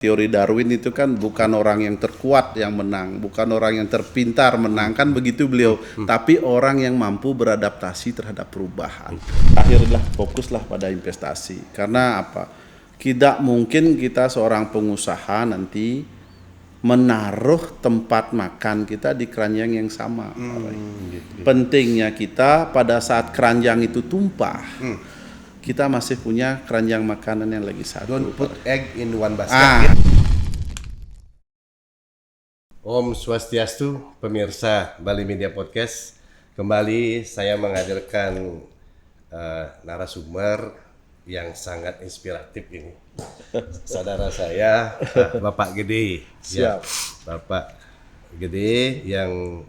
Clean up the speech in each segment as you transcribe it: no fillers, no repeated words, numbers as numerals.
Teori Darwin itu kan bukan orang yang terkuat yang menang, bukan orang yang terpintar menang, kan begitu beliau, tapi orang yang mampu beradaptasi terhadap perubahan. Akhirnya fokuslah pada investasi, karena apa? Tidak mungkin kita seorang pengusaha nanti menaruh tempat makan kita di keranjang yang sama. Pentingnya kita pada saat keranjang itu tumpah, kita masih punya keranjang makanan yang lagi satu. Don't put egg in one basket. Om Swastiastu, pemirsa Bali Media Podcast. Kembali saya menghadirkan narasumber yang sangat inspiratif ini. Saudara saya, Bapak Gede. Siap. Ya, Bapak Gede yang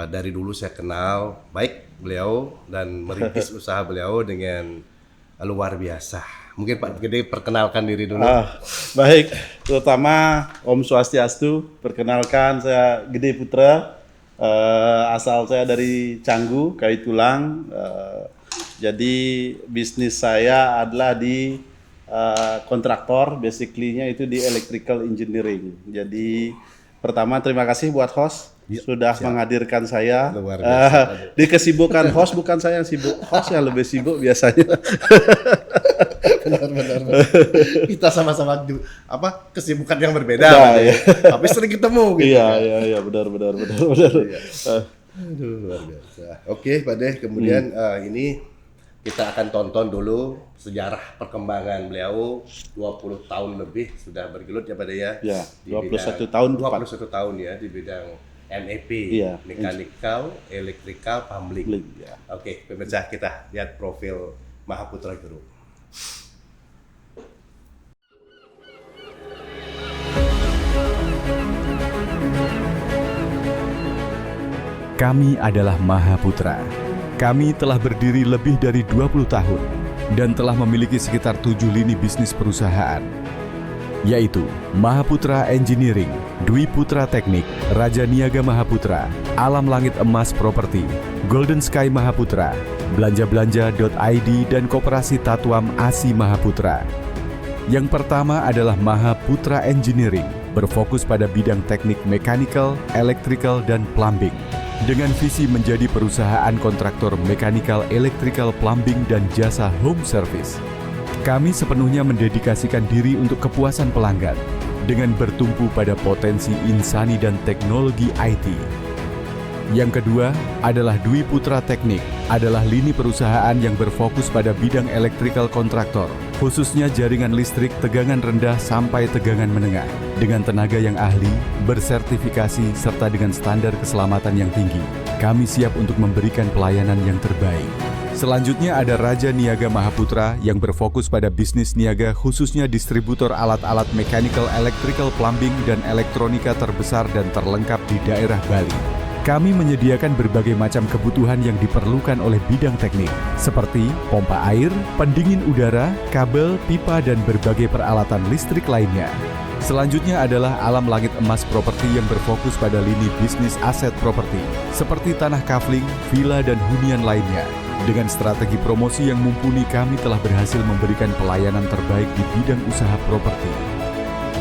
dari dulu saya kenal baik beliau dan merintis usaha beliau dengan luar biasa. Mungkin Pak Gede perkenalkan diri dulu. Baik, terutama Om Swastiastu, perkenalkan saya Gede Putra, asal saya dari Canggu, Kai Tulang. Jadi bisnis saya adalah di kontraktor, basically-nya itu di electrical engineering. Jadi pertama terima kasih buat host. Sudah menghadirkan saya. Luar biasa. Di kesibukan host, bukan saya yang sibuk, host yang lebih sibuk biasanya. Benar. Kita sama-sama kesibukan yang berbeda, Nah, ya. tapi sering ketemu gitu. Iya, benar. Aduh, luar biasa. Oke, Pak Deh, kemudian ini kita akan tonton dulu sejarah perkembangan beliau. 20 tahun lebih sudah bergelut ya Pak Deh ya. Ya, Di 21 tahun tepat. 21 tahun ya di bidang MEP, Iya. Mechanical, Electrical, Plumbing. Ya. Oke, pemirsa, kita lihat profil Mahaputra Group. Kami adalah Mahaputra. Kami telah berdiri lebih dari 20 tahun dan telah memiliki sekitar 7 lini bisnis perusahaan, yaitu Mahaputra Engineering, Dwi Putra Teknik, Raja Niaga Mahaputra, Alam Langit Emas Properti, Golden Sky Mahaputra, Belanja-Belanja.id, dan Koperasi Tatuam ASI Mahaputra. Yang pertama adalah Mahaputra Engineering, berfokus pada bidang teknik mechanical, electrical, dan plumbing. Dengan visi menjadi perusahaan kontraktor mechanical, electrical, plumbing, dan jasa home service. Kami sepenuhnya mendedikasikan diri untuk kepuasan pelanggan dengan bertumpu pada potensi insani dan teknologi IT. Yang kedua adalah Dwi Putra Teknik, adalah lini perusahaan yang berfokus pada bidang electrical kontraktor, khususnya jaringan listrik tegangan rendah sampai tegangan menengah, dengan tenaga yang ahli, bersertifikasi, serta dengan standar keselamatan yang tinggi. Kami siap untuk memberikan pelayanan yang terbaik. Selanjutnya ada Raja Niaga Mahaputra yang berfokus pada bisnis niaga, khususnya distributor alat-alat mechanical, electrical, plumbing, dan elektronika terbesar dan terlengkap di daerah Bali. Kami menyediakan berbagai macam kebutuhan yang diperlukan oleh bidang teknik, seperti pompa air, pendingin udara, kabel, pipa, dan berbagai peralatan listrik lainnya. Selanjutnya adalah Alam Langit Emas Properti yang berfokus pada lini bisnis aset properti, seperti tanah kafling, villa, dan hunian lainnya. Dengan strategi promosi yang mumpuni, kami telah berhasil memberikan pelayanan terbaik di bidang usaha properti.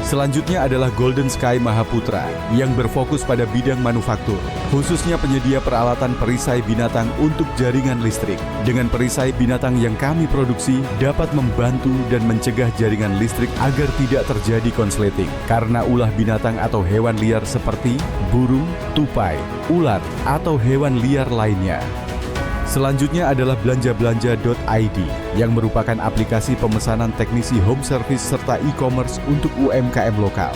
Selanjutnya adalah Golden Sky Mahaputra yang berfokus pada bidang manufaktur, khususnya penyedia peralatan perisai binatang untuk jaringan listrik. Dengan perisai binatang yang kami produksi dapat membantu dan mencegah jaringan listrik agar tidak terjadi konsleting karena ulah binatang atau hewan liar seperti burung, tupai, ular, atau hewan liar lainnya. Selanjutnya adalah Belanja-Belanja.id yang merupakan aplikasi pemesanan teknisi home service serta e-commerce untuk UMKM lokal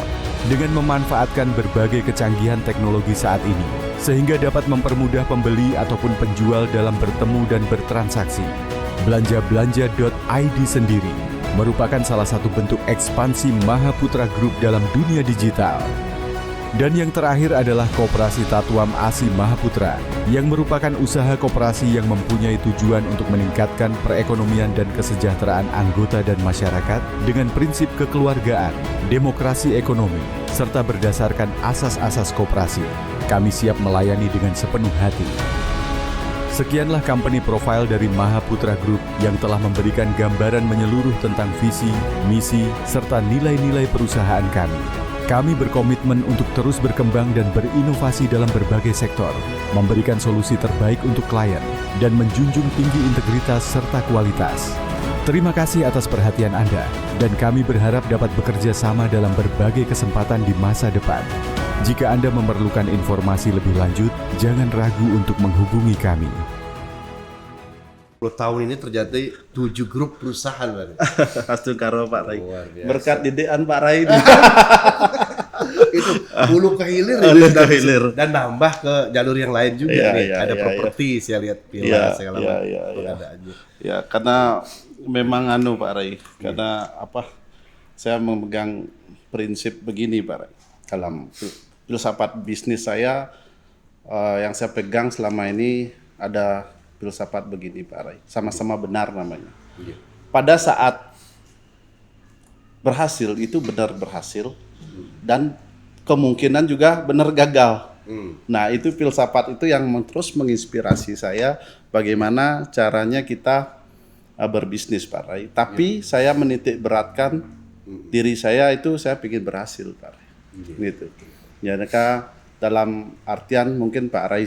dengan memanfaatkan berbagai kecanggihan teknologi saat ini sehingga dapat mempermudah pembeli ataupun penjual dalam bertemu dan bertransaksi. Belanja-Belanja.id sendiri merupakan salah satu bentuk ekspansi Mahaputra Group dalam dunia digital. Dan yang terakhir adalah Koperasi Tatuam ASI Mahaputra yang merupakan usaha koperasi yang mempunyai tujuan untuk meningkatkan perekonomian dan kesejahteraan anggota dan masyarakat dengan prinsip kekeluargaan, demokrasi ekonomi, serta berdasarkan asas-asas koperasi. Kami siap melayani dengan sepenuh hati. Sekianlah company profile dari Mahaputra Group yang telah memberikan gambaran menyeluruh tentang visi, misi, serta nilai-nilai perusahaan kami. Kami berkomitmen untuk terus berkembang dan berinovasi dalam berbagai sektor, memberikan solusi terbaik untuk klien, dan menjunjung tinggi integritas serta kualitas. Terima kasih atas perhatian Anda, dan kami berharap dapat bekerja sama dalam berbagai kesempatan di masa depan. Jika Anda memerlukan informasi lebih lanjut, jangan ragu untuk menghubungi kami. 10 tahun ini terjadi 7 grup perusahaan, Pak. Hastu karo Pak Rai. Luar biasa. Berkat didikan Pak Rai ini. Itu hulu ke hilir, Hulu ke hilir. dan nambah ke jalur yang lain juga Iya, nih. iya, Ada iya, properti, saya lihat Iya, villa segala iya, macam iya, iya. pengadaannya. Ya, karena memang Pak Rai. Karena saya memegang prinsip begini Pak Rai. Dalam filsafat bisnis saya yang saya pegang selama ini ada filsafat begini Pak Rai. Sama-sama benar namanya. Iya. Pada saat berhasil itu benar berhasil dan kemungkinan juga benar gagal. Nah, itu filsafat itu yang terus menginspirasi saya bagaimana caranya kita berbisnis Pak Rai. Tapi saya menitik beratkan diri saya itu saya ingin berhasil Pak Rai. Gitu. Jadi dalam artian mungkin Pak Rai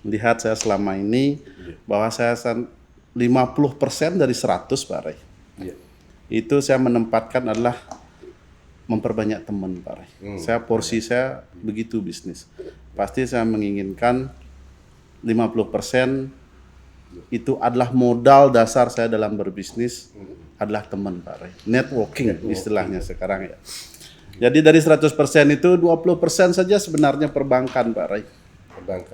lihat saya selama ini bahwa saya 50% dari 100 Pak Rai. Iya. Itu saya menempatkan adalah memperbanyak teman Pak Rai. Porsi saya begitu bisnis. Pasti saya menginginkan 50% itu adalah modal dasar saya dalam berbisnis adalah teman Pak Rai. Networking istilahnya sekarang ya. Jadi dari 100% itu 20% saja sebenarnya perbankan Pak Rai.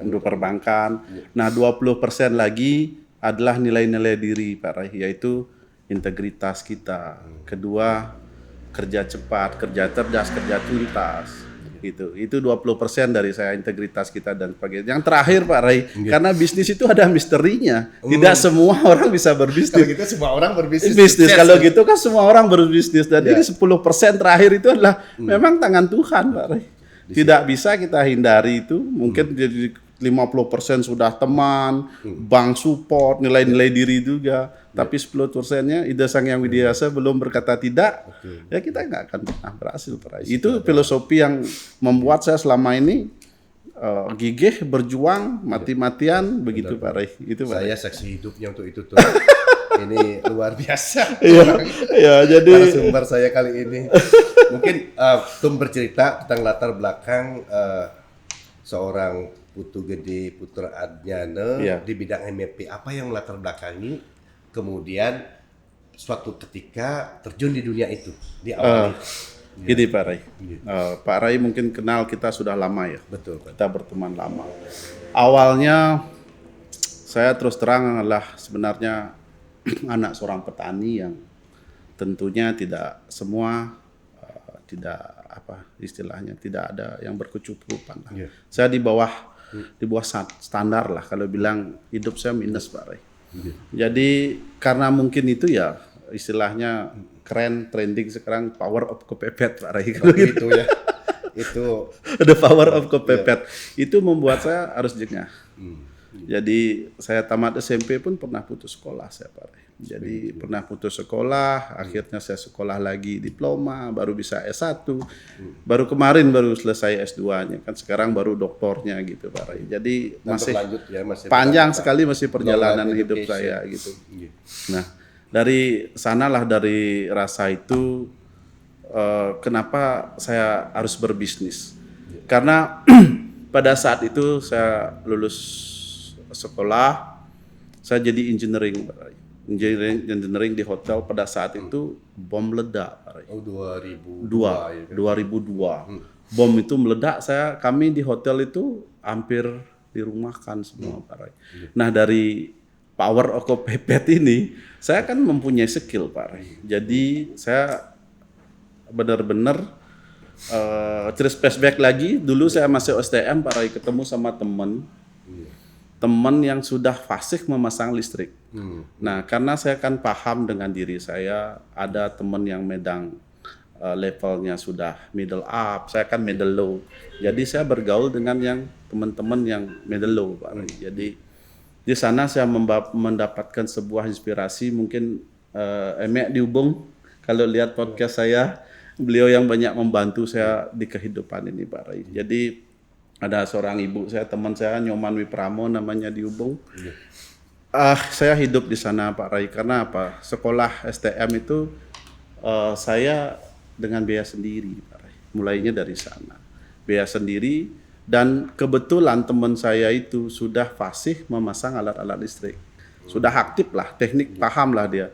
Untuk perbankan. Nah, 20% lagi adalah nilai-nilai diri Pak Rai, yaitu integritas kita. Kedua, kerja cepat, kerja cerdas, kerja tuntas. Gitu. Itu 20% dari saya, integritas kita dan sebagainya. Yang terakhir Pak Rai, karena bisnis itu ada misterinya. Tidak semua orang bisa berbisnis. Kalau gitu semua orang berbisnis. Bisnis sukses, kalau ya. gitu kan semua orang berbisnis dan ini 10% terakhir itu adalah memang tangan Tuhan Pak Rai. Tidak bisa kita hindari itu. Mungkin jadi 50% sudah teman, bank support, nilai-nilai diri juga. Tapi 10%-nya Ida Sang Yang Widiasa belum berkata tidak, ya kita nggak akan pernah berhasil Pak Rai. Itu filosofi yang membuat saya selama ini gigih, berjuang, mati-matian begitu Pak Rai. Itu Pak Rai. Saya saksi hidupnya untuk itu tuh. Ini luar biasa. Iya, jadi Narasumber saya kali ini. Mungkin Tum bercerita tentang latar belakang seorang Putu Gede Putra Adnyana di bidang MEP. Apa yang melatar belakangi kemudian suatu ketika terjun di dunia itu di awal? Gini Pak Rai. Pak Rai mungkin kenal kita sudah lama ya. Betul, Pak. Kita berteman lama. Awalnya saya terus terang adalah sebenarnya anak seorang petani yang tentunya tidak semua istilahnya tidak ada yang berkecukupan. Saya di bawah standar lah kalau bilang hidup saya minus Pak Rai. Jadi karena mungkin itu ya istilahnya keren trending sekarang power of kepepet Pak Rai. Itu ya. Itu The power of kepepet. Itu membuat saya harus jengah. Jadi saya tamat SMP pun pernah putus sekolah saya Pak Rai. Jadi pernah putus sekolah, akhirnya saya sekolah lagi diploma, baru bisa S1. Baru kemarin baru selesai S2-nya, kan sekarang baru doktornya gitu Pak Rai. Jadi masih panjang sekali masih perjalanan hidup saya gitu. Nah, dari sanalah dari rasa itu kenapa saya harus berbisnis. Karena pada saat itu saya lulus sekolah, saya jadi engineering di hotel. Pada saat itu bom meledak. Oh, 2002. Bom itu meledak, kami di hotel itu hampir dirumahkan semua Pak Rai. Nah, dari power of kepepet ini saya kan mempunyai skill Pak Rai. Jadi saya benar-benar terus flashback lagi, dulu saya masih STM Pak Rai, ketemu sama teman yang sudah fasih memasang listrik. Nah, karena saya kan paham dengan diri saya, ada teman yang medang levelnya sudah middle up, saya kan middle low. Jadi saya bergaul dengan yang teman-teman yang middle low Pak Rai. Jadi Di sana saya mendapatkan sebuah inspirasi, mungkin Emek dihubung kalau lihat podcast saya, beliau yang banyak membantu saya di kehidupan ini Pak Rai. Jadi ada seorang ibu saya, teman saya Nyoman Wipramo namanya dihubung. Saya hidup di sana Pak Rai karena apa? Sekolah STM itu saya dengan biaya sendiri Pak Rai. Mulainya dari sana. Biaya sendiri dan kebetulan teman saya itu sudah fasih memasang alat-alat listrik. Sudah aktif lah, teknik paham lah dia.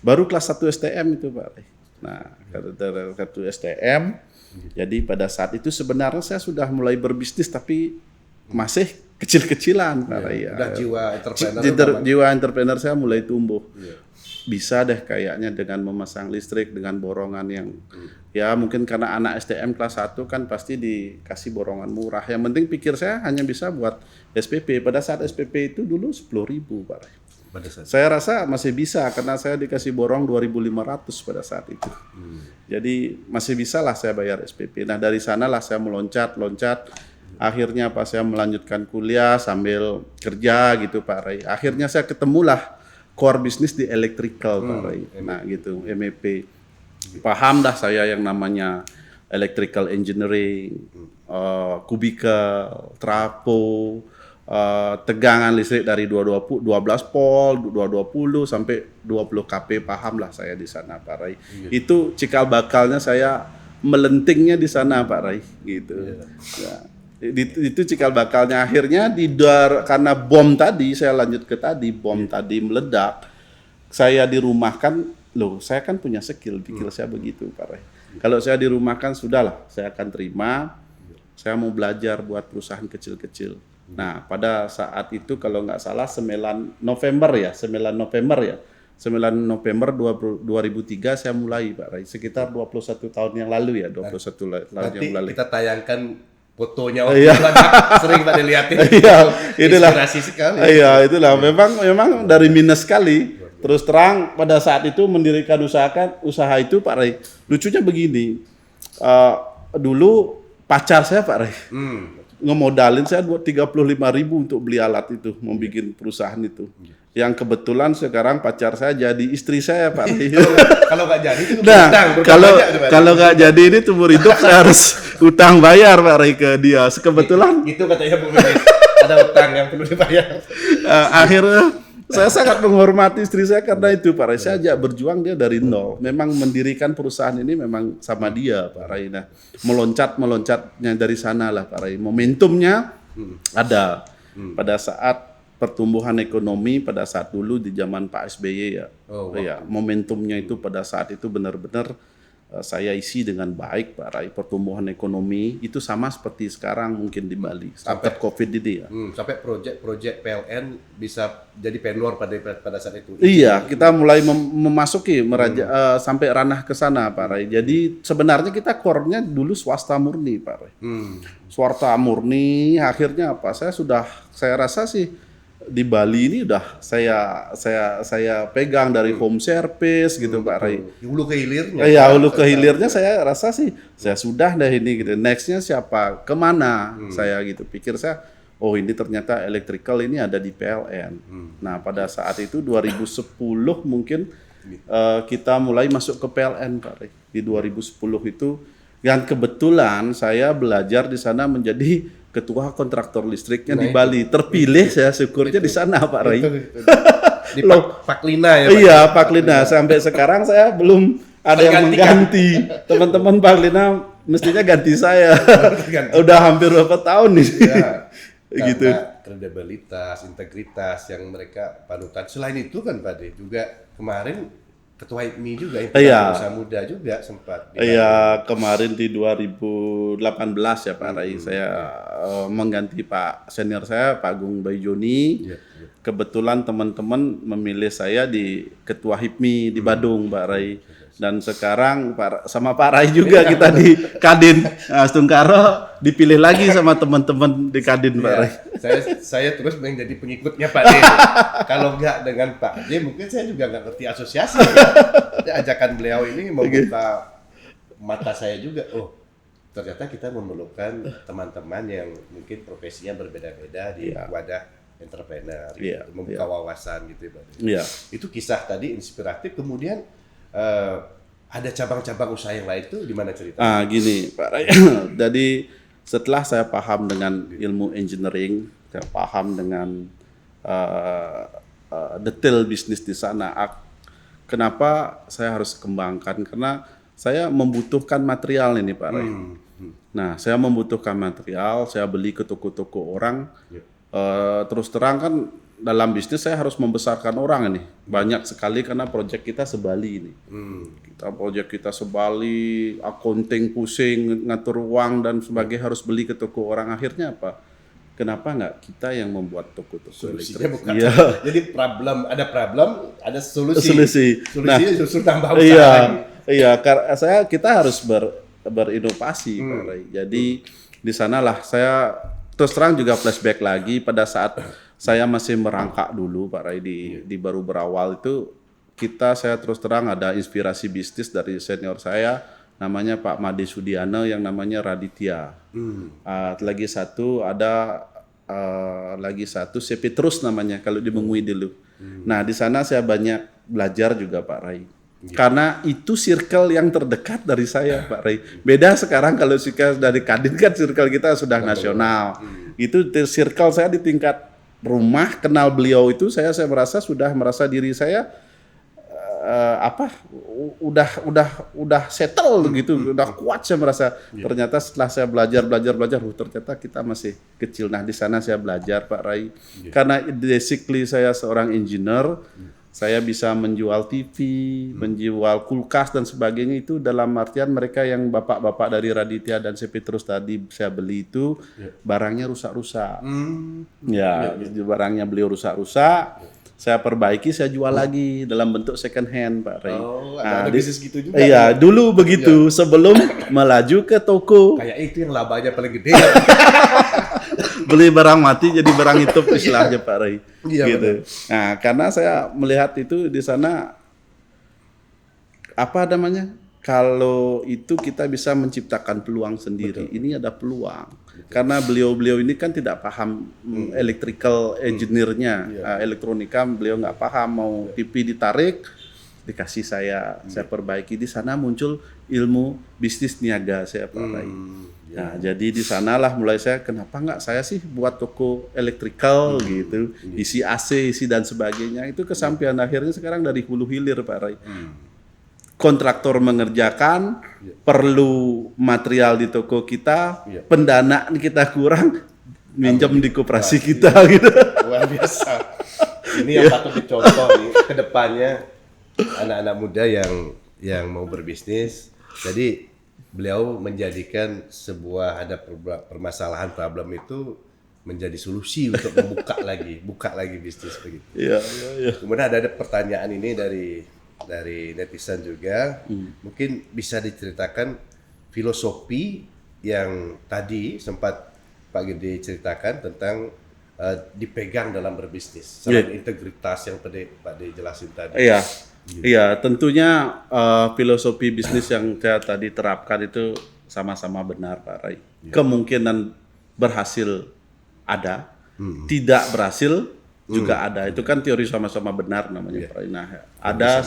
Baru kelas 1 STM itu Pak Rai. Nah, kelas 1 STM. Jadi pada saat itu sebenarnya saya sudah mulai berbisnis tapi masih kecil-kecilan Pak Rai. Udah jiwa entrepreneur. Jiwa entrepreneur saya mulai tumbuh. Bisa deh kayaknya dengan memasang listrik dengan borongan yang ya mungkin karena anak STM kelas 1 kan pasti dikasih borongan murah. Yang penting pikir saya hanya bisa buat SPP. Pada saat SPP itu dulu 10.000 Pak Rai. Saya rasa masih bisa karena saya dikasih borong 2.500 pada saat itu. Jadi masih bisa lah saya bayar SPP. Nah dari sanalah saya meloncat. Akhirnya pas saya melanjutkan kuliah sambil kerja gitu Pak Rai. Akhirnya saya ketemulah core bisnis di electrical Pak Rai. Nah gitu MEP. Paham dah saya yang namanya electrical engineering, kubikel, trapo, tegangan listrik dari 12 volt, 220 sampai 20 kP, paham lah saya di sana Pak Rai. Itu cikal bakalnya saya melentingnya di sana Pak Rai gitu. Ya. Itu cikal bakalnya. Akhirnya karena bom tadi, saya lanjut ke tadi, bom tadi meledak, saya dirumahkan. Loh, saya kan punya skill, pikir saya begitu Pak Rai. Kalau saya dirumahkan sudahlah, saya akan terima. Saya mau belajar buat perusahaan kecil-kecil. Nah, pada saat itu kalau nggak salah 9 November 2003 saya mulai Pak Rai. Sekitar 21 tahun yang lalu ya, 21 tahun yang lalu. Kita tayangkan fotonya waktu itu sering Pak dilihatin. Iya, itulah. Inspirasi sekali. Iya, itulah. Memang dari minus sekali. Terus terang pada saat itu mendirikan usaha itu Pak Rai. Lucunya begini. Dulu pacar saya Pak Rai. Ngemodalin saya 35.000 untuk beli alat itu, mau bikin perusahaan itu. Yang kebetulan sekarang pacar saya jadi istri saya Pak Rai. Kalau nggak jadi itu nah, utang. Kalau nggak jadi ini seumur hidup saya harus utang bayar Pak Rai ke dia. Kebetulan itu katanya Bu Mimis, ada utang yang perlu dibayar. Akhirnya saya sangat menghormati istri saya karena itu Pak Rai. Saya ajak berjuang dia dari nol. Memang mendirikan perusahaan ini memang sama dia Pak Rai. Nah, meloncatnya dari sana lah Pak Rai. Momentumnya ada pada saat pertumbuhan ekonomi pada saat dulu di zaman Pak SBY ya. Ya, momentumnya itu pada saat itu benar-benar saya isi dengan baik Pak Rai. Pertumbuhan ekonomi itu sama seperti sekarang mungkin di Bali sampai COVID ini ya. Sampai proyek PLN bisa jadi pendor pada saat itu. Iya, kita mulai memasuki sampai ranah ke sana Pak Rai. Jadi sebenarnya kita core-nya dulu swasta murni Pak Rai. Swasta murni, akhirnya apa? Saya rasa sih di Bali ini udah saya pegang dari home service gitu Pak Rai. Hulu ke hilirnya. Iya, hulu ke hilirnya saya rasa sih saya sudah dah ini gitu. Nextnya siapa? Kemana? Saya gitu. Pikir saya, oh ini ternyata electrical ini ada di PLN. Nah pada saat itu 2010 mungkin kita mulai masuk ke PLN Pak Rai. Di 2010 itu, dan kebetulan saya belajar di sana menjadi ketua kontraktor listriknya di Bali. Terpilih saya syukurnya di sana Pak Rai. Di Paklina ya Pak? Iya, Paklina. Sampai sekarang saya belum ada yang mengganti. Teman-teman Paklina mestinya ganti saya. Udah hampir berapa tahun nih. Ya, gitu. Kredibilitas, integritas yang mereka panutan. Selain itu kan Pak De, juga kemarin Ketua HIPMI juga, usaha muda juga sempat. Iya, kemarin di 2018 ya Pak Rai, saya mengganti Pak senior saya, Pak Agung Bayjoni. Kebetulan teman-teman memilih saya di Ketua HIPMI di Badung Pak Rai. Dan sekarang sama Pak Rai juga kita di Kadin. Nah, Stungkaro dipilih lagi sama teman-teman di Kadin Pak Rai. Saya terus menjadi pengikutnya Pak D. Kalau nggak dengan Pak D, mungkin saya juga nggak ngerti asosiasi. Ya. Ajakan beliau ini membuka mata saya juga. Oh, ternyata kita memerlukan teman-teman yang mungkin profesinya berbeda-beda di wadah entrepreneur, Iya, gitu, membuka wawasan gitu. Pak. Iya. Itu kisah tadi inspiratif. Kemudian ada cabang-cabang usaha yang lain itu di mana cerita? Gini Pak Ray. Jadi setelah saya paham dengan ilmu engineering, saya paham dengan detail bisnis di sana. Kenapa saya harus kembangkan? Karena saya membutuhkan material ini Pak Ray. Nah, saya membutuhkan material, saya beli ke toko-toko orang. Terus terang kan dalam bisnis saya harus membesarkan orang ini. Banyak sekali karena proyek kita sebali ini. Proyek kita sebali, accounting pusing, ngatur uang dan sebagainya, harus beli ke toko orang. Akhirnya apa? Kenapa nggak kita yang membuat toko-toko Solusinya elektrik? bukan. Iya. Jadi problem, ada solusi. Nah, Solusinya justru tambah usaha lagi. Iya, karena kita harus berinovasi, Pak Ray. Jadi di sanalah saya terus terang juga flashback lagi pada saat saya masih merangkak dulu, Pak Ray, di baru berawal itu saya terus terang ada inspirasi bisnis dari senior saya, namanya Pak Made Sudiano yang namanya Raditya. Lagi satu C. Petrus namanya kalau di Mengui dulu. Nah di sana saya banyak belajar juga Pak Ray. Karena itu circle yang terdekat dari saya Pak Ray. Beda sekarang kalau circle dari Kadin kan circle kita sudah nasional. Itu circle saya di tingkat rumah, kenal beliau itu saya merasa diri saya udah settle gitu, udah kuat saya merasa. Ternyata setelah saya belajar, ternyata kita masih kecil. Nah di sana saya belajar Pak Ray. Karena basically saya seorang engineer, saya bisa menjual TV, menjual kulkas dan sebagainya itu dalam artian mereka yang bapak-bapak dari Raditya dan C. Petrus tadi saya beli itu barangnya rusak-rusak. Barangnya beliau rusak-rusak. Saya perbaiki, saya jual lagi dalam bentuk second hand, Pak Ray. Ada bisnis gitu juga. Iya, dulu begitu sebelum melaju ke toko. Kayak itu yang labanya paling gede. Beli barang mati jadi barang hidup istilahnya Pak Ray. Iya, gitu. Nah, karena saya melihat itu di sana kalau itu kita bisa menciptakan peluang sendiri. Ini ada peluang. Karena beliau-beliau ini kan tidak paham electrical engineer-nya, elektronika beliau nggak paham, mau TV ditarik dikasih saya perbaiki. Di sana muncul ilmu bisnis niaga saya Pak Ray. Nah, jadi di sanalah mulai kenapa nggak saya sih buat toko electrical gitu, isi AC, isi dan sebagainya. Itu kesampaian akhirnya sekarang dari hulu hilir Pak Ray. Kontraktor mengerjakan, perlu material di toko kita, pendanaan kita kurang, minjem di koperasi kita gitu. Luar biasa. Ini yang patut dicontoh nih ke depannya anak-anak muda yang mau berbisnis. Jadi beliau menjadikan ada permasalahan problem itu menjadi solusi untuk buka lagi bisnis begitu. Iya. Kemudian ada pertanyaan ini dari netizen juga. Mungkin bisa diceritakan filosofi yang tadi sempat Pak Gede ceritakan tentang dipegang dalam berbisnis, selain integritas yang Pak De jelasin tadi. Iya, tentunya filosofi bisnis yang saya tadi terapkan itu sama-sama benar Pak Ray. Kemungkinan berhasil ada, tidak berhasil juga ada. Itu kan teori sama-sama benar namanya Pak Ray. Nah, ada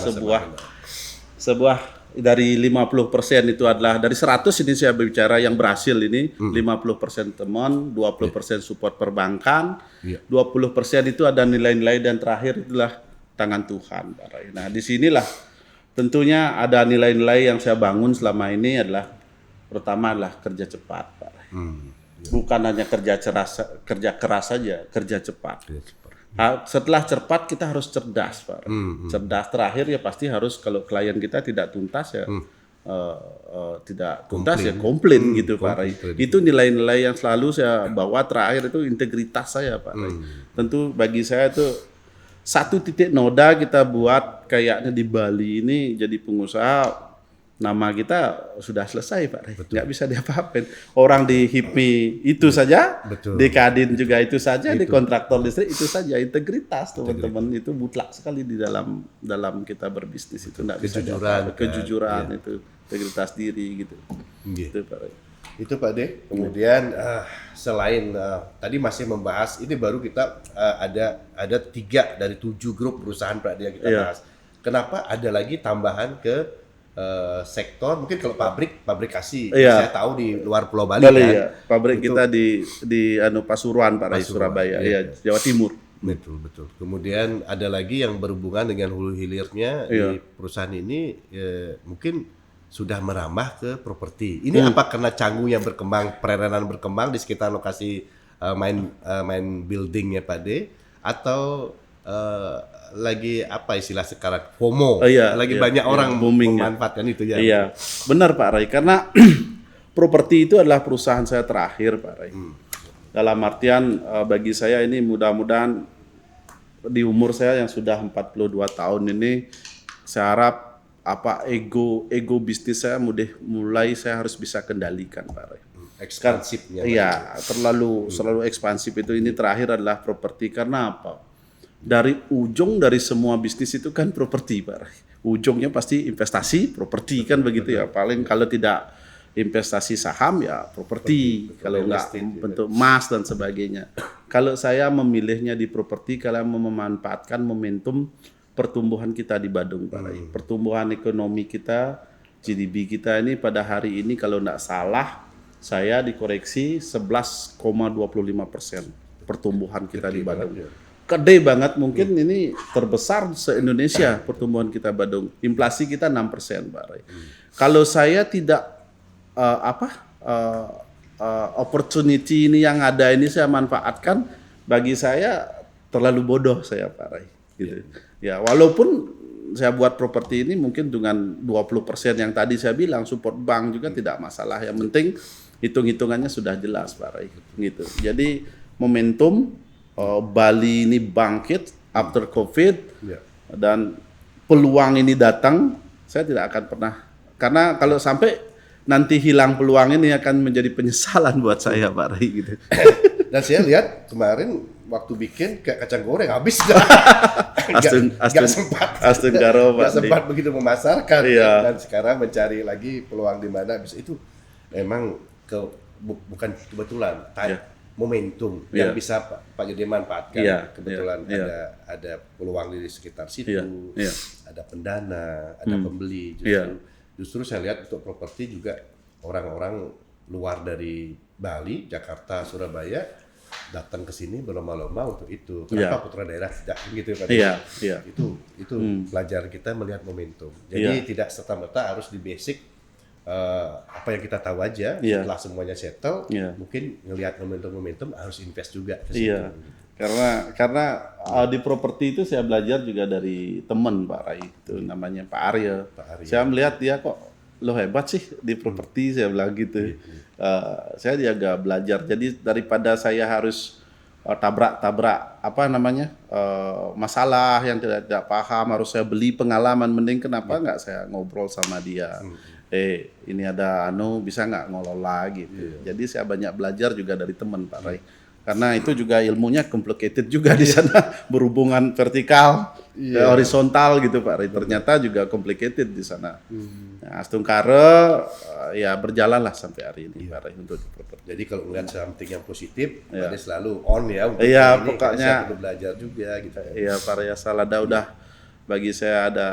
sebuah dari 50% itu adalah dari 100 ini saya bicara yang berhasil ini 50% teman, 20% support perbankan, 20% itu ada nilai-nilai dan terakhir itulah tangan Tuhan, Pak Ray. Nah, disinilah tentunya ada nilai-nilai yang saya bangun selama ini pertama adalah kerja cepat, Pak Ray. Bukan hanya kerja keras saja, kerja cepat. Setelah cepat kita harus cerdas, Pak Ray. Cerdas terakhir ya pasti harus kalau klien kita tidak tuntas tidak tuntas komplain gitu Pak Ray. Itu nilai-nilai yang selalu saya bawa. Terakhir itu integritas saya, Pak Ray. Tentu bagi saya itu satu titik noda kita buat kayaknya di Bali ini jadi pengusaha nama kita sudah selesai Pak Ray. Nggak bisa diapa-apain. Orang di HIPMI itu saja, Betul. di Kadin juga itu saja, di kontraktor listrik itu saja. Integritas teman-teman itu mutlak sekali di dalam kita berbisnis itu. Nggak bisa kejujuran Iya. itu, integritas diri gitu. Iya. Itu Pak Ray. Itu Pak De. Kemudian selain tadi masih membahas ini baru kita ada 3 dari 7 grup perusahaan Pak De yang kita Iya. bahas. Kenapa ada lagi tambahan ke sektor mungkin kalau pabrikasi Iya. saya tahu di luar Pulau Bali Bali kan. ya. Pabrik Itu- kita di Pasuruan Pak Ray, Pasuruan, Surabaya, iya. ya, Jawa Timur. Betul. Kemudian ada lagi yang berhubungan dengan hulu hilirnya Iya. di perusahaan ini mungkin sudah merambah ke properti. Ini apa karena Canggu yang berkembang, pererenan berkembang di sekitar lokasi main buildingnya Pak De, atau lagi apa istilah sekarang FOMO, Iya, lagi iya, banyak iya, orang booming ya. memanfaatkan itu ya. Iya, benar Pak Ray. Karena properti itu adalah perusahaan saya terakhir Pak Ray. Dalam artian bagi saya ini mudah-mudahan di umur saya yang sudah 42 tahun ini, saya harap ego bisnis saya mulai saya harus bisa kendalikan Pak Ray. Ekspansifnya. Iya, selalu ekspansif itu. Ini terakhir adalah properti. Karena apa? Dari semua bisnis itu kan properti Pak Ray. Ujungnya pasti investasi properti kan begitu ya. Paling kalau tidak investasi saham ya properti, kalau enggak bentuk emas dan sebagainya. Kalau saya memilihnya di properti, kalau memanfaatkan momentum pertumbuhan kita di Badung Pak Ray. Pertumbuhan ekonomi kita, GDP kita ini pada hari ini kalau enggak salah saya dikoreksi 11,25% pertumbuhan kita di Badung. Gede banget, mungkin ini terbesar se-Indonesia pertumbuhan kita Badung. Inflasi kita 6% Pak Ray. Kalau saya tidak opportunity ini yang ada ini saya manfaatkan, bagi saya terlalu bodoh saya Pak Ray. Gitu. Ya, walaupun saya buat properti ini mungkin dengan 20% yang tadi saya bilang support bank juga tidak masalah. Yang penting hitung-hitungannya sudah jelas Pak Ray. Gitu. Jadi momentum Bali ini bangkit after COVID dan peluang ini datang, saya tidak akan pernah, karena kalau sampai nanti hilang peluang ini akan menjadi penyesalan buat saya Pak Ray gitu. Dan saya lihat kemarin waktu bikin kayak kacang goreng habis dah. Astun Karo Pak. Nggak sempat begitu memasarkan. Iya. Dan sekarang mencari lagi peluang di mana bisa itu memang bukan kebetulan. Momentum yang bisa Pak Yudi manfaatkan. Iya, Kebetulan iya. ada peluang di sekitar situ, Iya. ada pendana, ada pembeli. Justru saya lihat untuk properti juga orang-orang luar dari Bali, Jakarta, Surabaya datang ke sini berlomba-lomba untuk itu. Kenapa putra daerah tidak gitu Pak? Iya. Itu pelajaran kita melihat momentum. Jadi tidak serta-merta harus di basic apa yang kita tahu aja. Setelah semuanya settle, mungkin ngelihat momentum harus invest juga ke situ. Iya. Karena di properti itu saya belajar juga dari teman Pak Ray, itu namanya Pak Arya. Saya melihat dia kok lo hebat sih di properti, saya bilang gitu. Saya juga belajar. Jadi daripada saya harus tabrak masalah yang tidak paham, harus saya beli pengalaman, mending kenapa nggak saya ngobrol sama dia. Ini ada bisa nggak ngelola gitu. Jadi saya banyak belajar juga dari teman Pak Ray. Karena itu juga ilmunya complicated juga di sana, berhubungan vertikal, horizontal gitu Pak Ray. Ternyata juga complicated di sana. Nah, Astun Karo ya berjalanlah sampai hari ini Pak Ray untuk properti. Jadi kalau melihat something yang positif, Pak De selalu on ya untuk Iya, ini, pokoknya saya perlu belajar juga gitu. Iya, Pak Ray, Salada udah bagi saya ada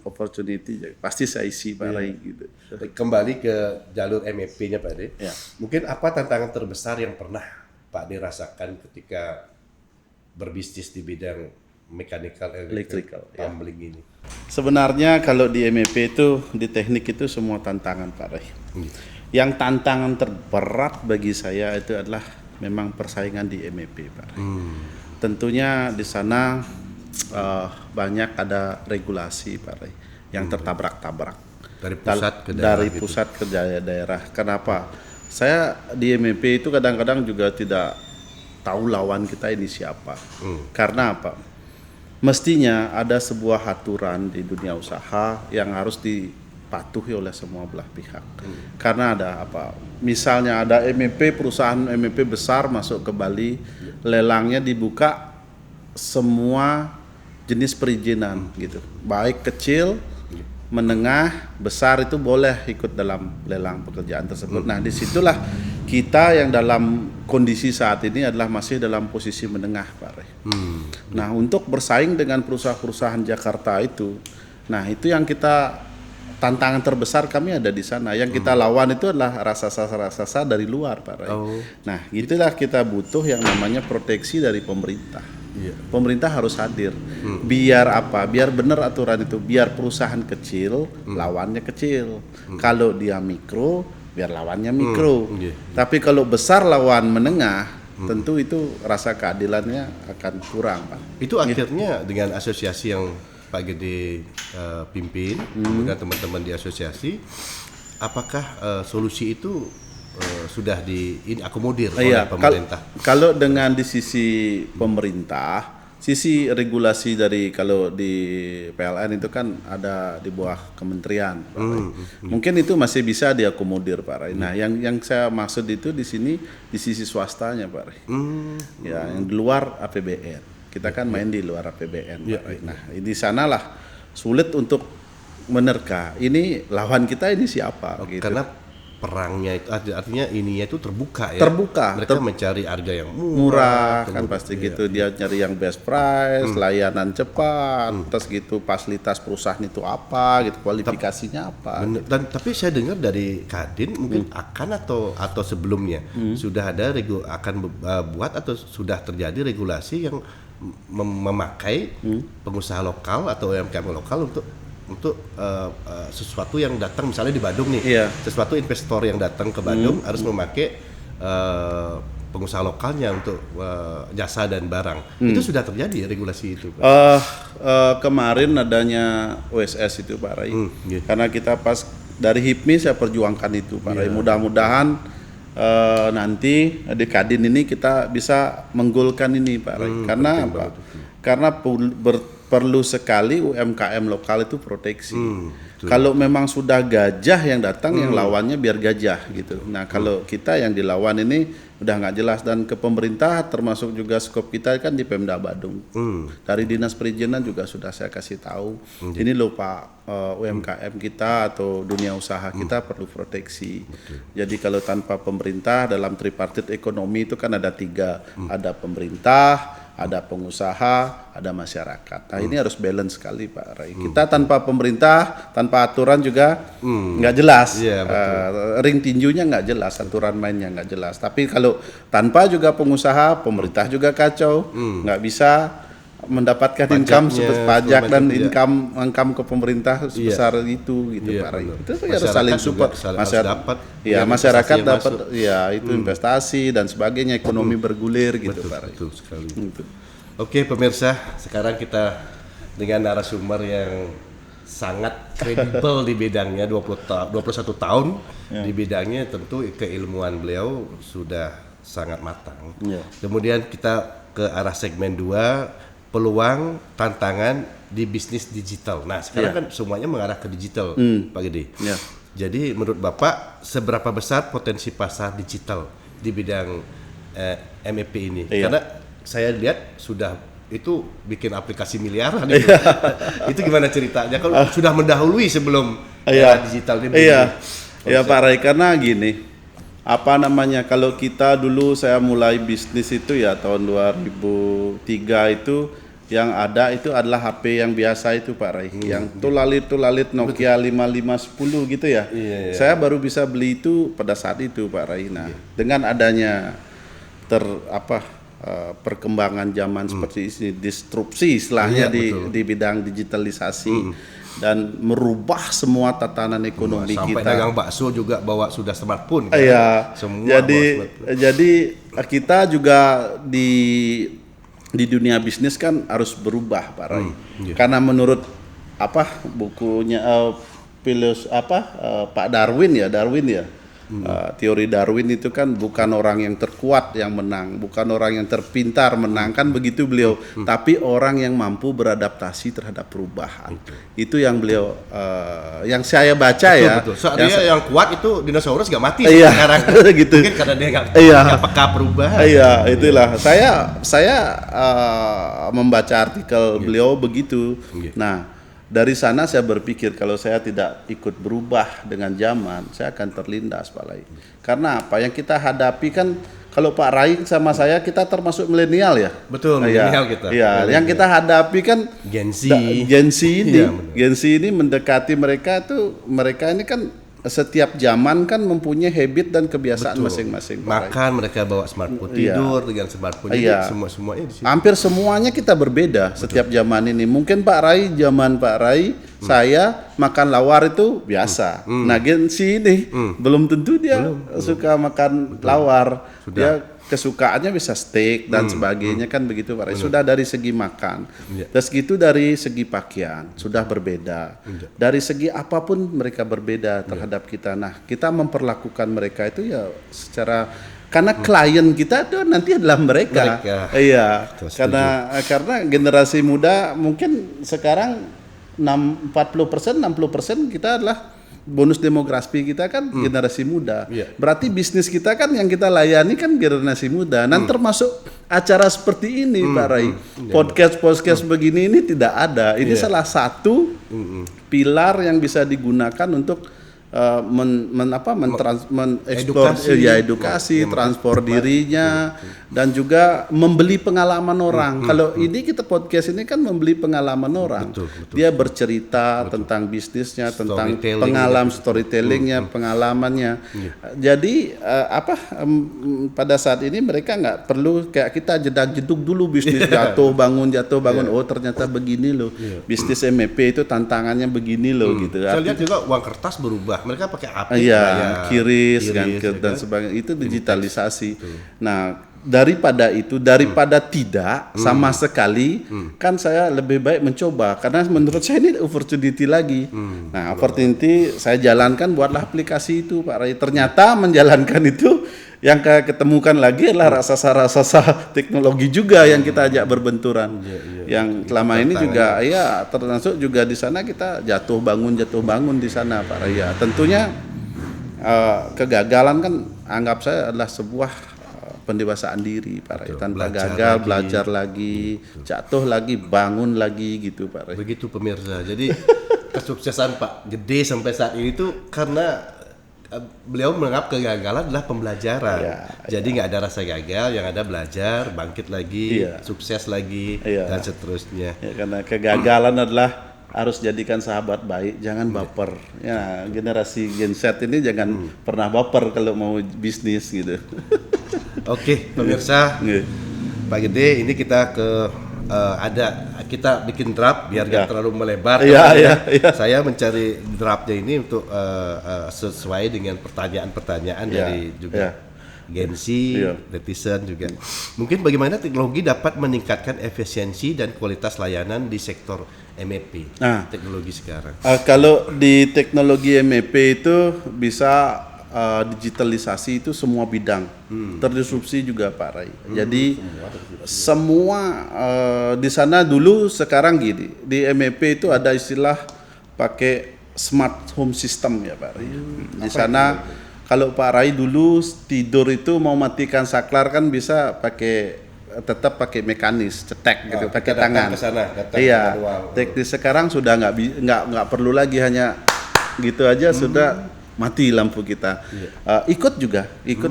opportunity, pasti saya isi Pak Ray gitu. Kembali ke jalur MEP-nya Pak De. Ya. Mungkin apa tantangan terbesar yang pernah Pak De rasakan ketika berbisnis di bidang mechanical electrical tumbling ini? Sebenarnya kalau di MEP itu, di teknik itu semua tantangan Pak Ray. Yang tantangan terberat bagi saya itu adalah memang persaingan di MEP Pak Ray. Tentunya di sana banyak ada regulasi Pak Ray yang tertabrak-tabrak. Dari pusat ke daerah. Dari pusat ke daerah. Kenapa? Saya di MEP itu kadang-kadang juga tidak tahu lawan kita ini siapa. Karena apa? Mestinya ada sebuah aturan di dunia usaha yang harus dipatuhi oleh semua belah pihak. Karena ada apa? Misalnya ada MEP, perusahaan MEP besar masuk ke Bali, lelangnya dibuka semua jenis perizinan gitu. Baik kecil, menengah, besar itu boleh ikut dalam lelang pekerjaan tersebut. Nah, disitulah kita yang dalam kondisi saat ini adalah masih dalam posisi menengah, Pak Rey. Nah, untuk bersaing dengan perusahaan-perusahaan Jakarta itu, nah itu yang kita tantangan terbesar kami ada di sana. Yang kita lawan itu adalah raksasa-raksasa dari luar, Pak Rey. Nah, itulah kita butuh yang namanya proteksi dari pemerintah. Pemerintah harus hadir. Biar apa? Biar benar aturan itu. Biar perusahaan kecil, lawannya kecil. Kalau dia mikro, biar lawannya mikro. Tapi kalau besar lawan menengah, tentu itu rasa keadilannya akan kurang, Pak. Itu akhirnya dengan asosiasi yang Pak Gede pimpin, kemudian teman-teman di asosiasi, apakah solusi itu sudah diakomodir oleh pemerintah? Kalau dengan di sisi pemerintah, sisi regulasi dari kalau di PLN itu kan ada di bawah kementerian, Pak Ray. Mungkin itu masih bisa diakomodir, Pak Ray. Nah, yang saya maksud itu di sini di sisi swastanya, Pak Ray. Ya, yang di luar APBN. Kita kan main di luar APBN, Pak Ray. Nah, di sanalah sulit untuk menerka. Ini lawan kita ini siapa? Gitu. Karena perangnya itu artinya ininya itu terbuka ya. Terbuka. Mereka mencari harga yang murah kan pasti gitu. Dia nyari yang best price, layanan cepat, terus gitu fasilitas perusahaan itu apa gitu, kualifikasinya apa. Gitu. Dan tapi saya dengar dari Kadin mungkin akan atau sebelumnya sudah ada akan buat atau sudah terjadi regulasi yang memakai pengusaha lokal atau UMKM lokal untuk sesuatu yang datang misalnya di Bandung nih, sesuatu investor yang datang ke Bandung harus memakai pengusaha lokalnya untuk jasa dan barang. Itu sudah terjadi regulasi itu, Pak? Kemarin adanya OSS itu, Pak Ray. Karena kita pas dari HIPMI saya perjuangkan itu, Pak Ray. Mudah-mudahan nanti di Kadin ini kita bisa menggolkan ini, Pak Ray. Karena apa? Karena perlu sekali UMKM lokal itu proteksi. Kalau memang sudah gajah yang datang, yang lawannya biar gajah gitu. Nah, kalau kita yang dilawan ini udah nggak jelas, dan ke pemerintah termasuk juga skop kita kan di Pemda Badung. Dari Dinas Perizinan juga sudah saya kasih tahu. Ini loh Pak, UMKM kita atau dunia usaha kita perlu proteksi. Jadi kalau tanpa pemerintah dalam tripartit ekonomi itu kan ada 3, ada pemerintah, ada pengusaha, ada masyarakat. Nah, ini harus balance sekali, Pak Ray. Kita tanpa pemerintah, tanpa aturan juga nggak jelas. Ring tinjunya nggak jelas, aturan mainnya nggak jelas. Tapi kalau tanpa juga pengusaha, pemerintah juga kacau, nggak bisa mendapatkan income seperti pajak dan income ke pemerintah sebesar itu, gitu, Pak Ray. Itu harus saling support. Masyarakat dapat, itu investasi dan sebagainya, ekonomi bergulir gitu, Pak Ray. Betul sekali. Oke, pemirsa, sekarang kita dengan narasumber yang sangat kredibel di bidangnya, 21 tahun di bidangnya, tentu keilmuan beliau sudah sangat matang. Kemudian kita ke arah segmen 2, peluang, tantangan di bisnis digital. Nah, sekarang kan semuanya mengarah ke digital, Pak Gede. Jadi menurut Bapak, seberapa besar potensi pasar digital di bidang MEP ini? Karena saya lihat sudah itu bikin aplikasi miliaran itu. Itu gimana ceritanya? Kalau sudah mendahului sebelum era digital ini? Iya Pak Ray, karena gini, kalau kita dulu saya mulai bisnis itu ya tahun 2003 itu, yang ada itu adalah HP yang biasa itu, Pak Ray, yang tulalit Nokia 5510 gitu ya. Saya baru bisa beli itu pada saat itu, Pak Ray. Nah, dengan adanya perkembangan zaman seperti ini, disrupsi istilahnya di bidang digitalisasi dan merubah semua tatanan ekonomi sampai kita. Sampai dagang bakso juga bawa sudah smartphone. Semua jadi kita juga di dunia bisnis kan harus berubah, Pak Ray. Karena menurut bukunya Pak Darwin ya. Teori Darwin itu kan bukan orang yang terkuat yang menang, bukan orang yang terpintar menang, kan begitu beliau, tapi orang yang mampu beradaptasi terhadap perubahan. Itu yang beliau, yang saya baca ya. Betul. Soalnya yang kuat itu dinosaurus gak mati Iya, sekarang. gitu. Mungkin karena dia gak peka perubahan. Iya, itulah. Saya membaca artikel beliau begitu. Nah, dari sana saya berpikir kalau saya tidak ikut berubah dengan zaman, saya akan terlindas, Pak Rai. Karena apa yang kita hadapi kan, kalau Pak Rai sama saya, kita termasuk milenial ya. Betul, milenial kita. Iya, yang kita hadapi kan Gen Z. Gen Z ini, Iya, benar. Gen Z ini mendekati mereka ini kan setiap zaman kan mempunyai habit dan kebiasaan masing-masing. Pak Rai. Makan mereka bawa smartphone, tidur dengan smartphone. Iya. Jadi semuanya di situ. Hampir semuanya kita berbeda setiap zaman ini. Mungkin zaman Pak Rai, saya makan lawar itu biasa. Nah, Gen Z ini belum tentu dia suka makan lawar. Dia kesukaannya bisa steak dan sebagainya kan begitu Pak Rai. Sudah dari segi makan. Terus gitu dari segi pakaian sudah berbeda. Dari segi apapun mereka berbeda terhadap kita. Nah, kita memperlakukan mereka itu ya secara, karena klien kita itu nanti adalah mereka. Iya. Karena generasi muda mungkin sekarang 40%, 60% kita adalah bonus demografi kita kan generasi muda. Berarti bisnis kita kan yang kita layani kan generasi muda. Dan termasuk acara seperti ini Pak Rai. Podcast begini ini tidak ada. Ini salah satu pilar yang bisa digunakan untuk edukasi, transport dirinya, dan juga membeli pengalaman orang. Kalau ini kita podcast ini kan membeli pengalaman orang. Dia bercerita tentang bisnisnya, tentang pengalaman storytellingnya, pengalamannya. Jadi pada saat ini mereka nggak perlu kayak kita jedak-jeduk dulu bisnis jatuh bangun. Oh ternyata begini loh. Bisnis MEP itu tantangannya begini loh gitu. Saya lihat juga uang kertas berubah. Mereka pakai apa? Kiris dan sebagainya. Itu digitalisasi. Nah, daripada tidak sama sekali, kan saya lebih baik mencoba, karena menurut saya ini opportunity lagi. Nah, opportunity saya jalankan, buatlah aplikasi itu Pak Rai. Ternyata menjalankan itu yang ketemukan lagi adalah raksasa teknologi juga yang kita ajak berbenturan. Yang selama ini juga termasuk juga di sana kita jatuh bangun di sana Pak Rai. Tentunya kegagalan kan anggap saya adalah sebuah pendewasaan diri Pak Rai. Tanpa gagal belajar lagi, jatuh lagi, bangun lagi gitu Pak Rai. Begitu pemirsa. Jadi kesuksesan Pak Gede sampai saat ini itu karena beliau menganggap kegagalan adalah pembelajaran. Jadi nggak ada rasa gagal, yang ada belajar, bangkit lagi, sukses lagi, dan seterusnya. Karena kegagalan adalah harus jadikan sahabat baik, jangan baper. Ya, generasi Gen Z ini jangan pernah baper kalau mau bisnis gitu. Oke, pemirsa, Pak Gede, ini kita kita bikin draft biar nggak terlalu melebar. Saya mencari draftnya ini untuk sesuai dengan pertanyaan-pertanyaan dari juga Gen Z, netizen juga. Mungkin bagaimana teknologi dapat meningkatkan efisiensi dan kualitas layanan di sektor MEP, teknologi sekarang? Kalau di teknologi MEP itu bisa digitalisasi itu semua bidang, terdisrupsi juga Pak Rai. Jadi semua di sana dulu, sekarang gini, di MEP itu ada istilah pakai smart home system ya Pak Rai. Di sana kalau Pak Rai dulu tidur itu mau matikan saklar kan bisa tetap pakai mekanis, cetek gitu, pakai tangan. Iya. Teknis sekarang sudah nggak perlu lagi, hanya gitu aja sudah mati lampu kita. Ikut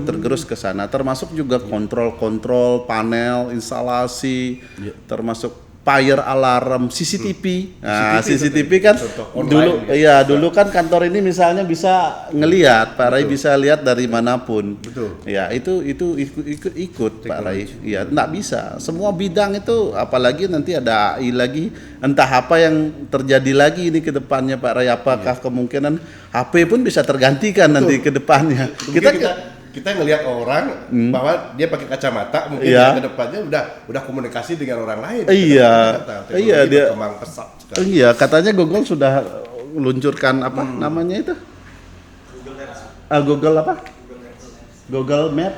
tergerus ke sana, termasuk juga kontrol panel, instalasi, termasuk fire alarm, CCTV. Nah, CCTV kan dulu dulu kan kantor ini misalnya bisa ngelihat, Pak Rai bisa lihat dari manapun. Ya, itu ikut Pak Rai. Ya, enggak bisa. Semua bidang itu, apalagi nanti ada AI lagi, entah apa yang terjadi lagi ini ke depannya Pak Rai. Apakah kemungkinan HP pun bisa tergantikan nanti ke depannya. Kita ngelihat orang bahwa dia pakai kacamata, mungkin ke depannya udah komunikasi dengan orang lain. Dia berkembang pesat sekali. Katanya Google sudah luncurkan namanya itu? Google apa? Google Map.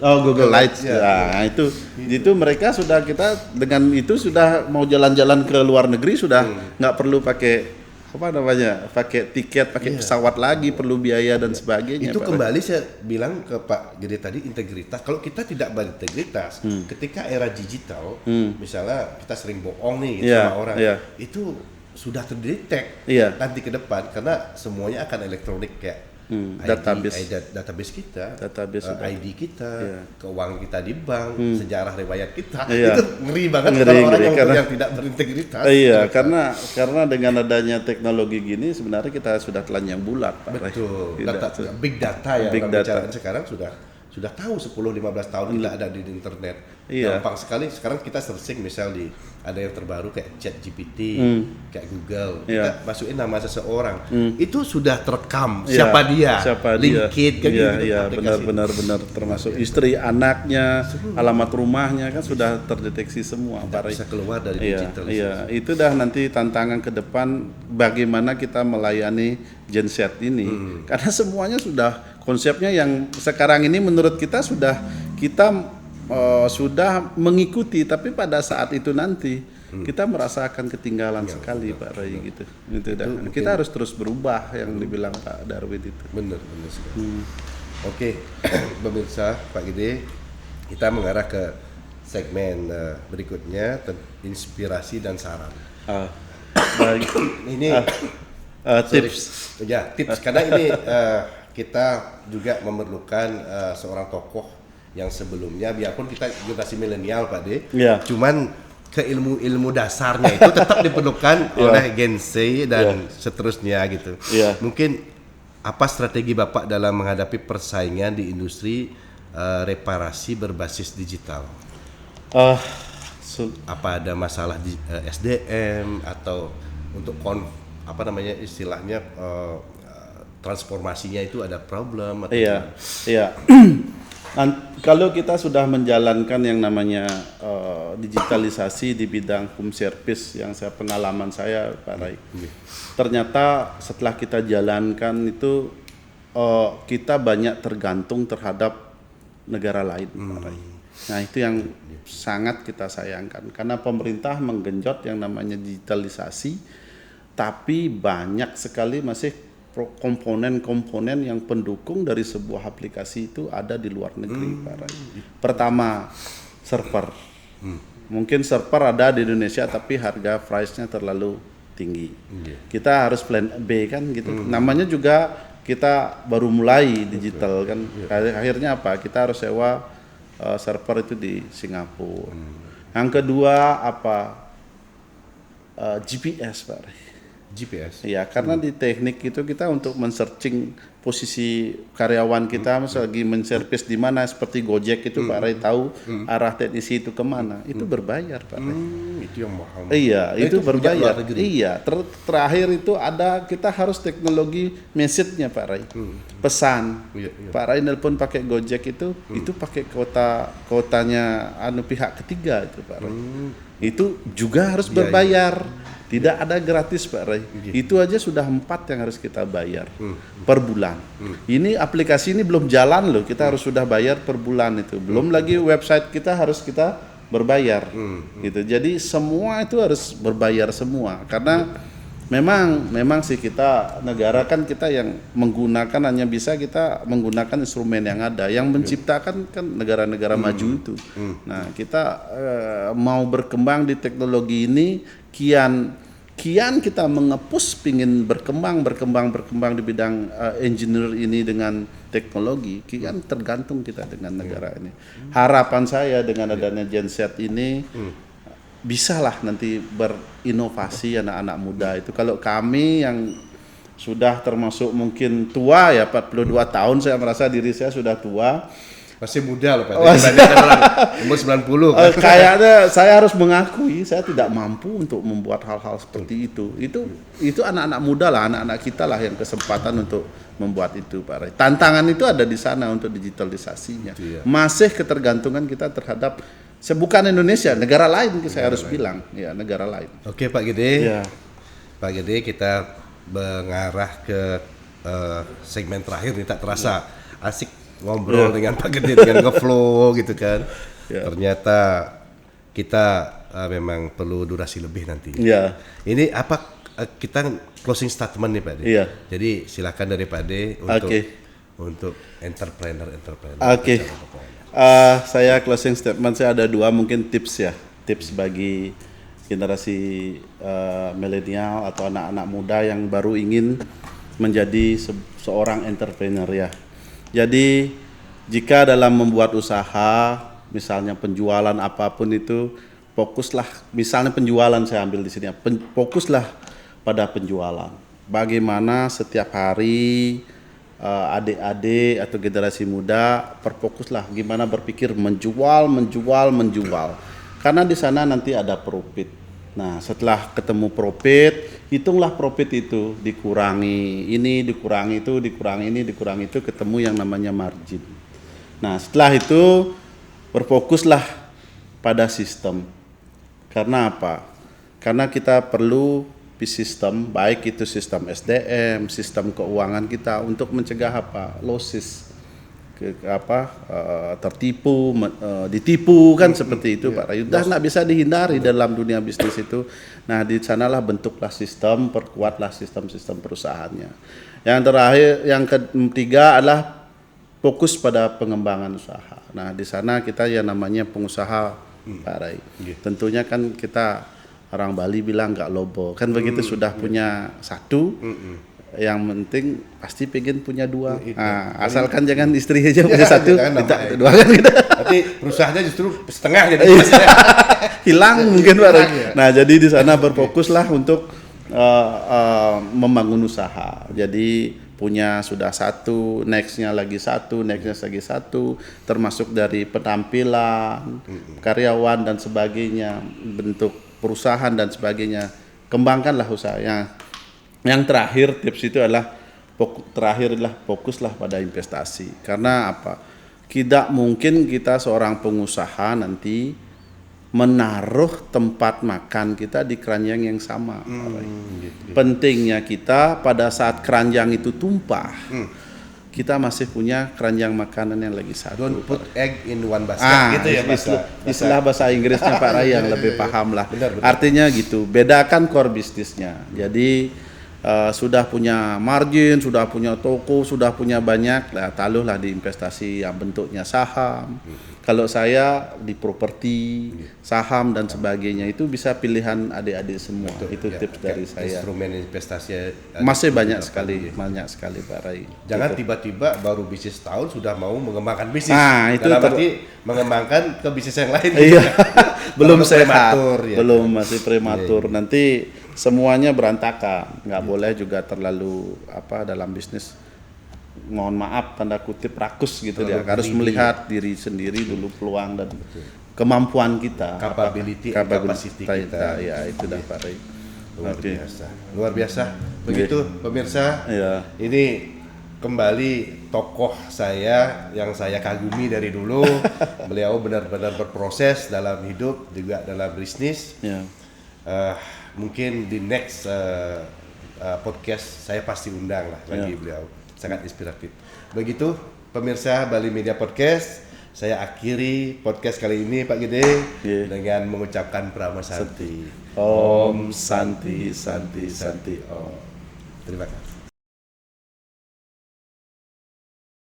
Oh, Google Lights. Ya. Nah, itu mereka sudah, kita dengan itu sudah mau jalan-jalan ke luar negeri sudah nggak perlu pakai apa namanya, pakai tiket, pakai pesawat lagi, perlu biaya dan sebagainya. Itu Pak. kembali saya bilang ke Pak Gede tadi, integritas. Kalau kita tidak berintegritas, ketika era digital, misalnya kita sering bohong nih Iya, sama orang, iya. itu sudah terdetek Iya. nanti ke depan karena semuanya akan elektronik kayak database kita, sudah. ID kita, Iya. keuangan kita di bank, sejarah riwayat kita, Iya. itu ngeri banget Ngeri, kalau orang karena- yang tidak berintegritas. Iya, karena dengan adanya teknologi gini sebenarnya kita sudah telanjang bulat, Pak. Betul. Tidak. Big data yang Big orang data. bicarakan sekarang sudah tahu 10-15 tahun kita ada di internet. Iya. Gampang sekali sekarang kita searching misal ada yang terbaru kayak ChatGPT, kayak Google. Iya. Kita masukin nama seseorang. Itu sudah terekam Iya, siapa dia, siapa dia. LinkedIn kan Iya, gitu. iya, aplikasi. benar termasuk istri, anaknya, alamat rumahnya kan sudah terdeteksi semua, Pak. Bisa keluar dari Iya, digital. iya, itu dah nanti tantangan ke depan bagaimana kita melayani Gen Z ini. Karena semuanya sudah konsepnya yang sekarang ini menurut kita sudah mengikuti, tapi pada saat itu nanti kita merasakan ketinggalan sekali, Pak Ray gitu. Itu dah. Kita harus terus berubah yang dibilang Pak Darwin itu. Benar sekali. Oke, pemirsa Pak Gede, kita mengarah ke segmen berikutnya, inspirasi dan saran. Baik. Ini Tips. Ya, tips karena ini kita juga memerlukan seorang tokoh yang sebelumnya, biarpun kita generasi milenial Pak De, Iya. cuman ke ilmu dasarnya itu tetap diperlukan oleh Gen Z dan seterusnya gitu. Iya. Mungkin apa strategi Bapak dalam menghadapi persaingan di industri reparasi berbasis digital? Apa ada masalah di SDM atau untuk istilahnya transformasinya itu ada problem atau Iya, iya. Kalau kita sudah menjalankan yang namanya digitalisasi di bidang home service yang pengalaman saya, Pak Rai, ternyata setelah kita jalankan itu kita banyak tergantung terhadap negara lain, Pak Rai. Nah itu yang sangat kita sayangkan karena pemerintah menggenjot yang namanya digitalisasi, tapi banyak sekali masih komponen-komponen yang pendukung dari sebuah aplikasi itu ada di luar negeri, Pak Rai. Pertama, server. Mungkin server ada di Indonesia tapi harga price-nya terlalu tinggi. Kita harus plan B kan gitu. Namanya juga kita baru mulai digital kan. Akhirnya apa? Kita harus sewa server itu di Singapura. Yang kedua apa? GPS, Pak Rai. GPS. Iya, karena di teknik itu kita untuk men-searching posisi karyawan kita, misalnya lagi men-service di mana seperti Gojek itu Pak Rai tahu arah teknisi itu kemana, itu berbayar, Pak Rai. Itu yang mahal. Iya, itu punya berbayar. luar negeri. Iya, terakhir itu kita harus teknologi message-nya, Pak Rai. Pesan. Iya. Pak Rai nelpon pakai Gojek itu pakai kotanya pihak ketiga itu, Pak Rai. Itu juga harus berbayar. Tidak ada gratis, Pak Rai. Itu aja sudah 4 yang harus kita bayar per bulan. Ini aplikasi ini belum jalan loh, kita harus sudah bayar per bulan itu. Belum lagi website kita harus kita berbayar. Gitu. Jadi semua itu harus berbayar semua karena memang sih negara kan kita yang menggunakan hanya bisa kita menggunakan instrumen yang ada. Yang menciptakan kan negara-negara maju itu. Nah, kita mau berkembang di teknologi ini kian kita mengepus pingin berkembang di bidang engineer ini dengan teknologi, kian tergantung kita dengan negara ini. Harapan saya dengan adanya Gen Z ini bisalah nanti berinovasi anak-anak muda itu. Kalau kami yang sudah termasuk mungkin tua ya, 42 tahun saya merasa diri saya sudah tua. Masih muda loh Pak. Dibandingkan orang umur 90. Kayaknya saya harus mengakui saya tidak mampu untuk membuat hal-hal seperti itu. Itu anak-anak muda lah, anak-anak kita lah yang kesempatan untuk membuat itu, Pak Rai. Tantangan itu ada di sana untuk digitalisasinya. Iya. Masih ketergantungan kita terhadap bukan Indonesia, negara lain saya harus bilang, ya negara lain. Oke Pak Gede. Ya. Pak Gede, kita mengarah ke segmen terakhir nih, tak terasa asik ngobrol dengan Pak Gede dengan ngeflow gitu kan. Ternyata kita memang perlu durasi lebih nanti. Iya. Ini apa kita closing statement nih Pak De. Iya. Jadi silakan dari Pak De untuk entrepreneur. Oke. Saya closing statement saya ada 2 mungkin tips ya. Tips bagi generasi milenial atau anak-anak muda yang baru ingin menjadi seorang entrepreneur ya. Jadi jika dalam membuat usaha, misalnya penjualan apapun itu, fokuslah, misalnya penjualan saya ambil di sini, fokuslah pada penjualan. Bagaimana setiap hari adik-adik atau generasi muda berfokuslah gimana berpikir menjual. Karena di sana nanti ada profit. Nah, setelah ketemu profit, hitunglah profit itu, dikurangi ini, dikurangi itu, dikurangi ini, dikurangi itu, ketemu yang namanya margin. Nah, setelah itu berfokuslah pada sistem. Karena apa? Karena kita perlu sistem, baik itu sistem SDM, sistem keuangan kita untuk mencegah apa? Losses. Tertipu, ditipu kan seperti itu Pak Rayu. Dah nggak bisa dihindari dalam dunia bisnis itu. Nah, di sanalah bentuklah sistem, perkuatlah sistem-sistem perusahaannya. Yang terakhir, yang ketiga adalah fokus pada pengembangan usaha. Nah, di sana kita yang namanya pengusaha Pak Rayu. Tentunya kan kita orang Bali bilang nggak lobo. Kan begitu sudah punya satu. Yang penting pasti pengen punya 2. Asalkan jangan istri aja punya 1, minta 2 kan gitu. Tapi perusahaannya justru setengah jadi hilang mungkin Pak. Nah, jadi di sana berfokuslah untuk membangun usaha. Jadi punya sudah 1, nextnya lagi 1, termasuk dari penampilan, karyawan dan sebagainya, bentuk perusahaan dan sebagainya. Kembangkanlah usahanya. Yang terakhir tips itu adalah fokuslah pada investasi. Karena apa? Tidak mungkin kita seorang pengusaha nanti menaruh tempat makan kita di keranjang yang sama. Pentingnya kita pada saat keranjang itu tumpah, kita masih punya keranjang makanan yang lagi satu. Don't put egg in one basket gitu ya istilah bahasa Inggrisnya Pak Ray yang lebih paham lah. Benar. Artinya gitu, bedakan core bisnisnya. Jadi sudah punya margin, sudah punya toko, sudah punya banyak, taruhlah di investasi yang bentuknya saham. Kalau saya di properti, saham dan sebagainya, itu bisa pilihan adik-adik semua. Itu tips dari saya. Instrumen investasi masih banyak sekali Pak Ray. Jangan tiba-tiba baru bisnis tahun sudah mau mengembangkan bisnis. Itu berarti mengembangkan ke bisnis yang lain. Iya. Belum sehat, prematur, ya. Belum masih prematur. Nanti semuanya berantakan. Nggak boleh juga terlalu dalam bisnis, mohon maaf tanda kutip, rakus gitu ya. Harus melihat diri sendiri dulu, peluang dan kemampuan kita, kapabilitas kita. Ya, itu dah Pak Ray. Luar biasa. Begitu pemirsa. Ya. Ini kembali tokoh saya yang saya kagumi dari dulu. Beliau benar-benar berproses dalam hidup juga dalam bisnis. Ya. Mungkin di next podcast saya pasti undang lah lagi beliau, sangat inspiratif. Begitu pemirsa Bali Media Podcast, saya akhiri podcast kali ini Pak Gede dengan mengucapkan Prama Santi. Om Santi Santi Santi Om. Terima kasih.